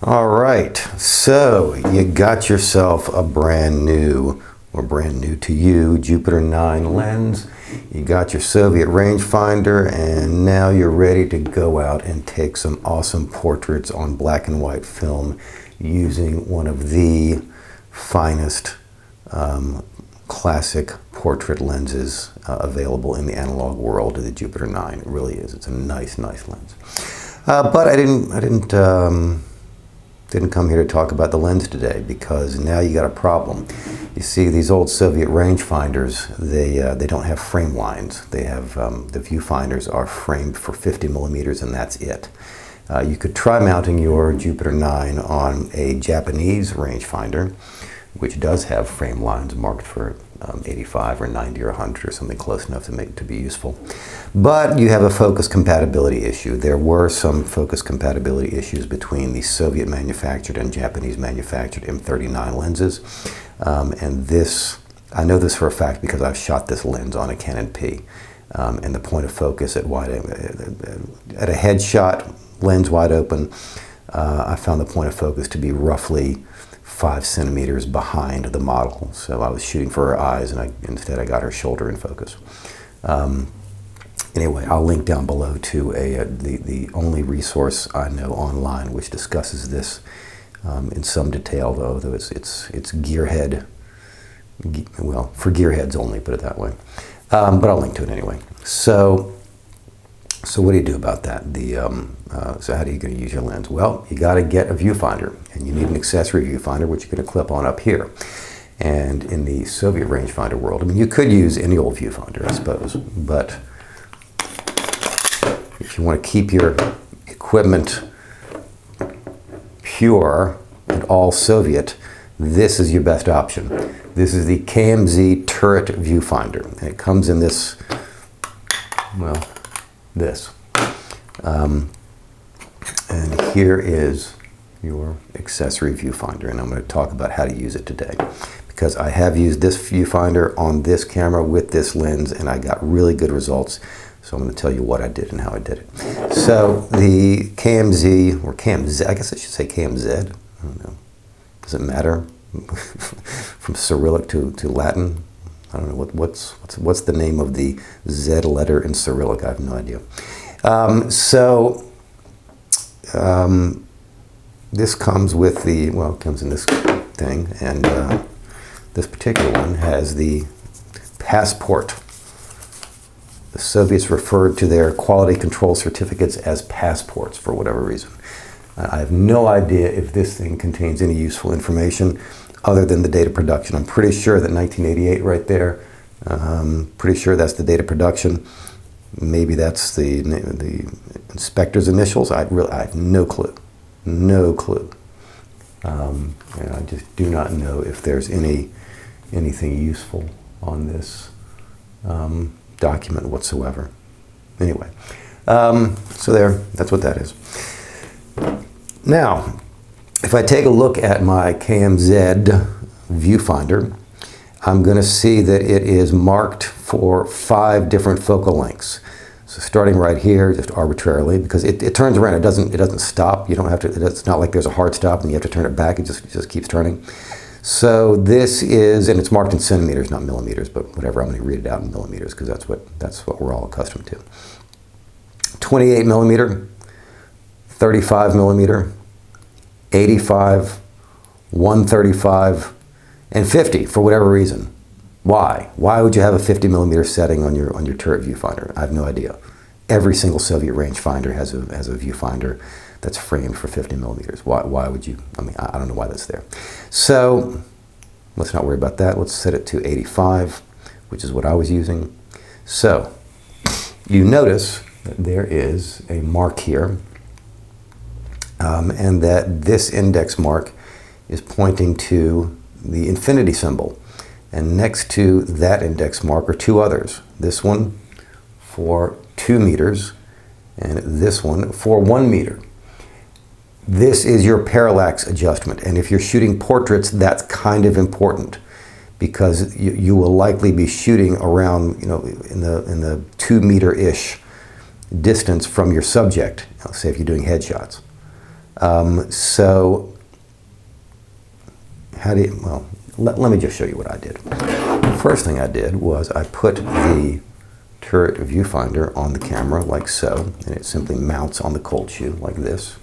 All right, so you got yourself a brand new to you Jupiter 9 lens. You got your Soviet rangefinder, and now you're ready to go out and take some awesome portraits on black and white film using one of the finest classic portrait lenses available in the analog world, the Jupiter 9. It really is. It's a nice lens. But I didn't come here to talk about the lens today, because now you got a problem. You see, these old Soviet rangefinders, they don't have frame lines. They have the viewfinders are framed for 50 millimeters, and that's it. You could try mounting your Jupiter 9 on a Japanese rangefinder, which does have frame lines marked for 85 or 90 or 100 or something close enough to be useful. But you have a focus compatibility issue. There were some focus compatibility issues between the Soviet manufactured and Japanese manufactured M39 lenses. And this, I know this for a fact because I've shot this lens on a Canon P. And the point of focus at a headshot, lens wide open, I found the point of focus to be roughly 5 centimeters behind the model. So I was shooting for her eyes, and instead I got her shoulder in focus. Anyway, I'll link down below to the only resource I know online which discusses this in some detail, though it's gearhead, well, for gearheads only, put it that way. But I'll link to it anyway. So what do you do about that? So how are you going to use your lens? Well, you got to get a viewfinder, and you need an accessory viewfinder, which you're going to clip on up here. And in the Soviet rangefinder world, I mean, you could use any old viewfinder, I suppose, but if you want to keep your equipment pure and all Soviet, this is your best option. This is the KMZ Turret Viewfinder, and it comes in this, well, this. And here is your accessory viewfinder, and I'm going to talk about how to use it today, because I have used this viewfinder on this camera with this lens, and I got really good results. So I'm going to tell you what I did and how I did it. So the KMZ, or KMZ, I guess I should say KMZ. I don't know. Does it matter? From Cyrillic to Latin? I don't know. What's the name of the Z letter in Cyrillic? I have no idea. This comes with the, well, it comes in this thing, and this particular one has the passport. The Soviets referred to their quality control certificates as passports for whatever reason. I have no idea if this thing contains any useful information other than the date of production. I'm pretty sure that 1988 right there, pretty sure that's the date of production. Maybe that's the inspector's initials. I have no clue. No clue. And I just do not know if there's anything useful on this document whatsoever. Anyway, so that's what that is. Now, if I take a look at my KMZ viewfinder, I'm going to see that it is marked for 5 different focal lengths. So starting right here, just arbitrarily, because it turns around. It doesn't stop. You don't have to. It's not like there's a hard stop and you have to turn it back. It just keeps turning. So this is, and it's marked in centimeters, not millimeters, but whatever. I'm going to read it out in millimeters because that's what we're all accustomed to. 28 millimeter, 35 millimeter, 85, 135, and 50 for whatever reason. Why? Why would you have a 50 millimeter setting on your turret viewfinder? I have no idea. Every single Soviet rangefinder has a viewfinder that's framed for 50 millimeters. Why would you? I mean, I don't know why that's there. So let's not worry about that. Let's set it to 85, which is what I was using. So you notice that there is a mark here, and that this index mark is pointing to the infinity symbol. And next to that index mark are 2 others. This one for 2 meters, and this one for 1 meter. This is your parallax adjustment, and if you're shooting portraits, that's kind of important, because you will likely be shooting around, in the 2 meter-ish distance from your subject, say if you're doing headshots. So well, let me just show you what I did. The first thing I did was I put the turret viewfinder on the camera like so, and it simply mounts on the cold shoe like this.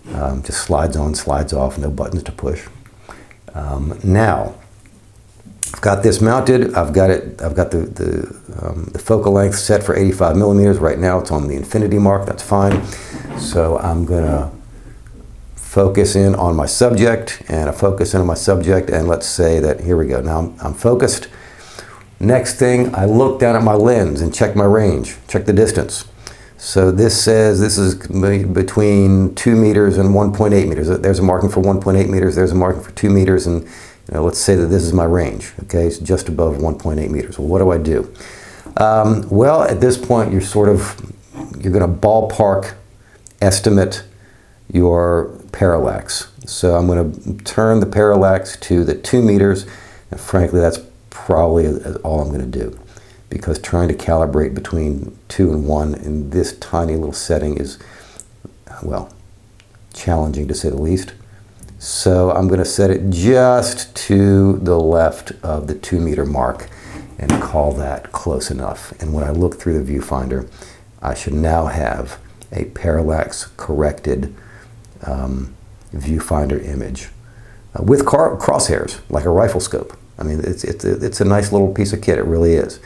Just slides on, slides off, no buttons to push. Now, I've got this mounted. I've got the focal length set for 85 millimeters. Right now, it's on the infinity mark. That's fine. So I'm gonna focus in on my subject, and I focus in on my subject, and let's say that here we go. Now I'm focused. Next thing, I look down at my lens and check my range, check the distance. So this says this is between 2 meters and 1.8 meters. There's a marking for 1.8 meters. There's a marking for 2 meters, and let's say that this is my range. Okay, it's just above 1.8 meters. Well, what do I do? Well, at this point, you're going to ballpark estimate your parallax. So I'm going to turn the parallax to the 2 meters, and frankly, that's probably all I'm going to do, because trying to calibrate between 2 and 1 in this tiny little setting is, well, challenging to say the least. So I'm going to set it just to the left of the 2 meter mark and call that close enough. And when I look through the viewfinder, I should now have a parallax corrected viewfinder image with crosshairs, like a rifle scope. I mean, it's a nice little piece of kit. It really is.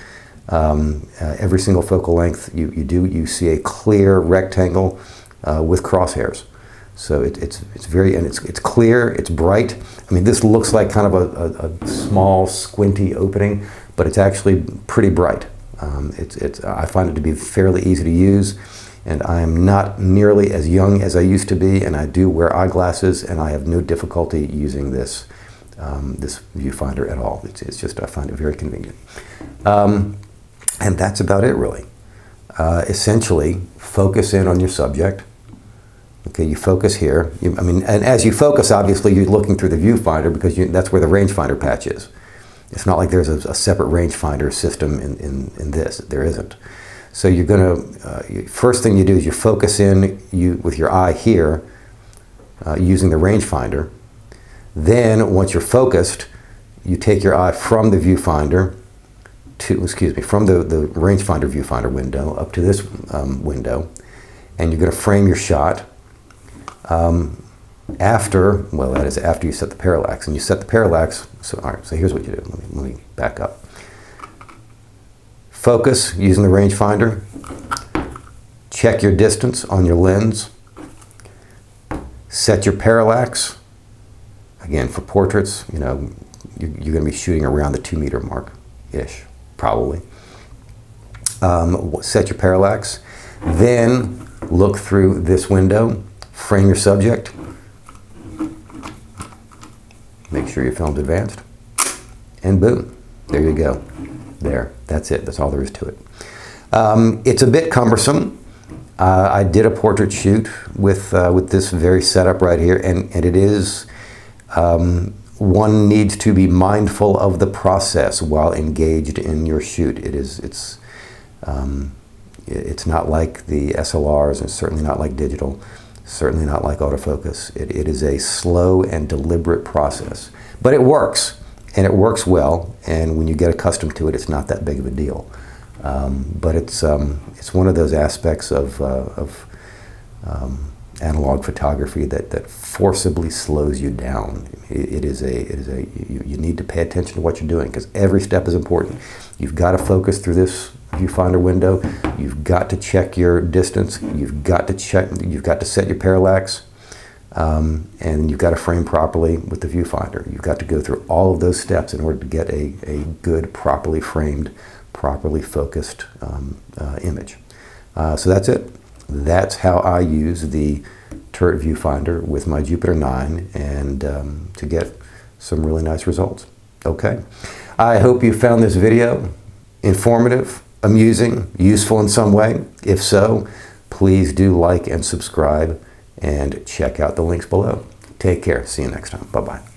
Every single focal length you see a clear rectangle with crosshairs. So it's clear, it's bright. I mean, this looks like kind of a small squinty opening, but it's actually pretty bright. I find it to be fairly easy to use, and I am not nearly as young as I used to be, and I do wear eyeglasses, and I have no difficulty using this viewfinder at all. It's just, I find it very convenient. And that's about it, really. Essentially, focus in on your subject. Okay, you focus here. And as you focus, obviously, you're looking through the viewfinder, because that's where the rangefinder patch is. It's not like there's a separate rangefinder system in this. There isn't. So you're going to, first thing you do is you focus in with your eye here, using the rangefinder. Then, once you're focused, you take your eye from the viewfinder from the rangefinder viewfinder window up to this window, and you're going to frame your shot after you set the parallax. And you set the parallax, so here's what you do. Let me back up. Focus using the rangefinder. Check your distance on your lens. Set your parallax. Again, for portraits, you're going to be shooting around the 2 meter mark-ish, probably. Set your parallax. Then look through this window. Frame your subject. Make sure your film's advanced. And boom, there you go. There, that's it. That's all there is to it. It's a bit cumbersome. I did a portrait shoot with this very setup right here, and it is, one needs to be mindful of the process while engaged in your shoot. It's not like the SLRs, and certainly not like digital, certainly not like autofocus. It is a slow and deliberate process, but it works. And it works well, and when you get accustomed to it, it's not that big of a deal. But it's one of those aspects of analog photography that forcibly slows you down. You need to pay attention to what you're doing, because every step is important. You've got to focus through this viewfinder window. You've got to check your distance. You've got to set your parallax. And you've got to frame properly with the viewfinder. You've got to go through all of those steps in order to get a good, properly framed, properly focused image. So that's it. That's how I use the turret viewfinder with my Jupiter 9, and to get some really nice results. Okay. I hope you found this video informative, amusing, useful in some way. If so, please do like and subscribe, and check out the links below. Take care. See you next time. Bye-bye.